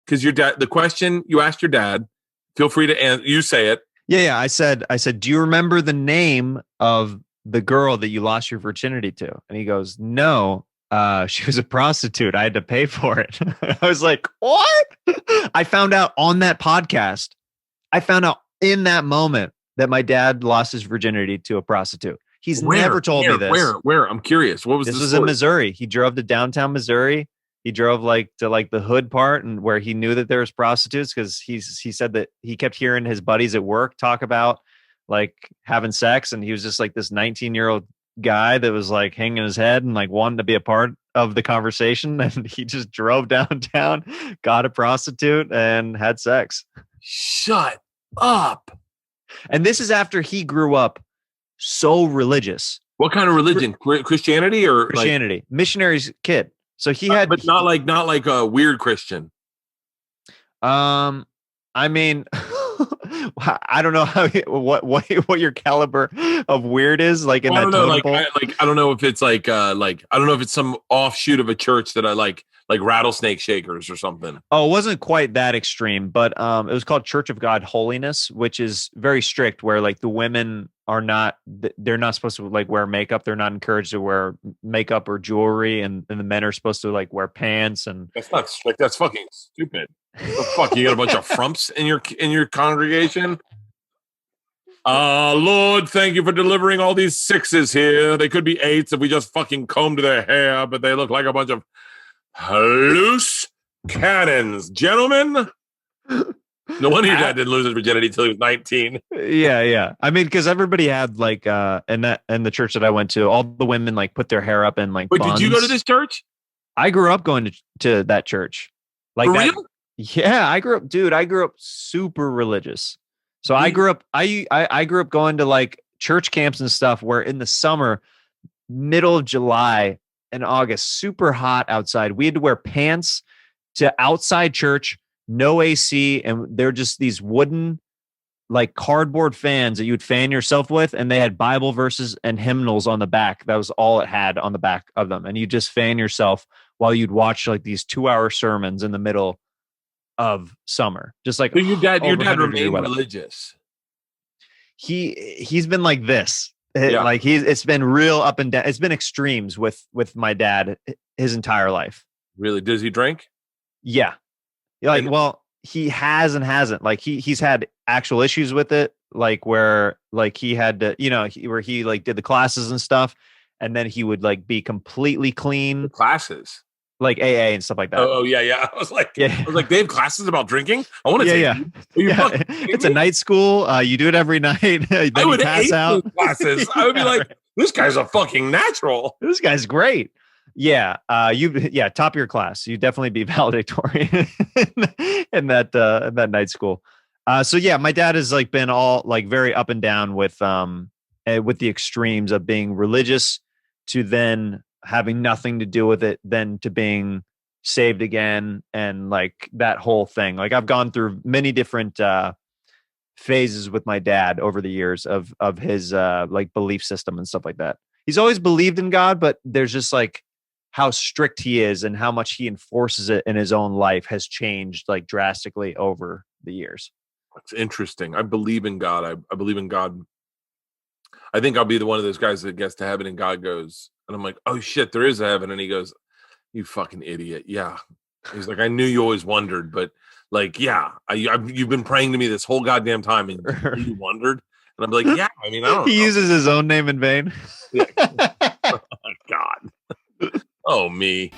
because your dad, the question you asked your dad, feel free to answer. You say it. Yeah. I said, do you remember the name of the girl that you lost your virginity to? And he goes, no, she was a prostitute. I had to pay for it. I was like, what? I found out on that podcast. I found out in that moment that my dad lost his virginity to a prostitute. He's never told me this. Where? I'm curious. What was this? This was story? in Missouri. He drove to downtown Missouri. He drove to the hood part and where he knew that there was prostitutes because he said that he kept hearing his buddies at work talk about like having sex, and he was just like this 19-year-old guy that was like hanging his head and like wanted to be a part of the conversation, and he just drove downtown, got a prostitute, and had sex. Shut up. And this is after he grew up so religious. What kind of religion? Christianity or Christianity? Missionary's kid. So he had, but not like a weird Christian. I mean, I don't know what your caliber of weird is like in that totem pole. I don't know if it's I don't know if it's some offshoot of a church that I like rattlesnake shakers or something. Oh, it wasn't quite that extreme, but it was called Church of God Holiness, which is very strict, where like the women they're not supposed to like wear makeup. They're not encouraged to wear makeup or jewelry, and the men are supposed to like wear pants. And that's not strict. That's fucking stupid. The fuck, you got a bunch of frumps in your congregation? Lord, thank you for delivering all these 6s here. They could be 8s if we just fucking combed their hair, but they look like a bunch of loose cannons, gentlemen. No wonder your dad didn't lose his virginity until he was 19. Yeah. I mean, because everybody had like in the church that I went to, all the women like put their hair up in like. Wait, buns. did you go to this church? I grew up going to that church. Like for that, real? Yeah, I grew up super religious. So I grew up going to like church camps and stuff where in the summer, middle of July and August, super hot outside. We had to wear pants to outside church, no AC, and they're just these wooden like cardboard fans that you would fan yourself with, and they had Bible verses and hymnals on the back. That was all it had on the back of them. And you just fan yourself while you'd watch like these 2-hour sermons in the middle of summer. Just like, so your dad remained religious. He's been like this. Yeah. Like it's been real up and down. It's been extremes with my dad his entire life. Really? Does he drink? Yeah. Well, he has and hasn't. Like he's had actual issues with it, like where like he had to, where he like did the classes and stuff, and then he would like be completely clean. The classes, like AA and stuff like that. Oh yeah. I was like, they have classes about drinking. I want to say, it's a night school. You do it every night. Then I would pass hate out those classes. I would be like, this guy's a fucking natural. This guy's great. Yeah. Top of your class. You definitely be valedictorian in that night school. So yeah, my dad has like been all like very up and down with the extremes of being religious to then having nothing to do with it, then to being saved again. And like that whole thing, like I've gone through many different phases with my dad over the years of his like belief system and stuff like that. He's always believed in God, but there's just like how strict he is and how much he enforces it in his own life has changed like drastically over the years. It's interesting. I believe in God. I believe in God. I think I'll be the one of those guys that gets to heaven and God goes, and I'm like, oh shit, there is a heaven. And he goes, you fucking idiot. Yeah. He's like, I knew you always wondered, but like, yeah, you've been praying to me this whole goddamn time and you wondered. And I'm like, yeah, I mean, I don't know. He uses his own name in vain. Yeah. Oh, God. Oh, me.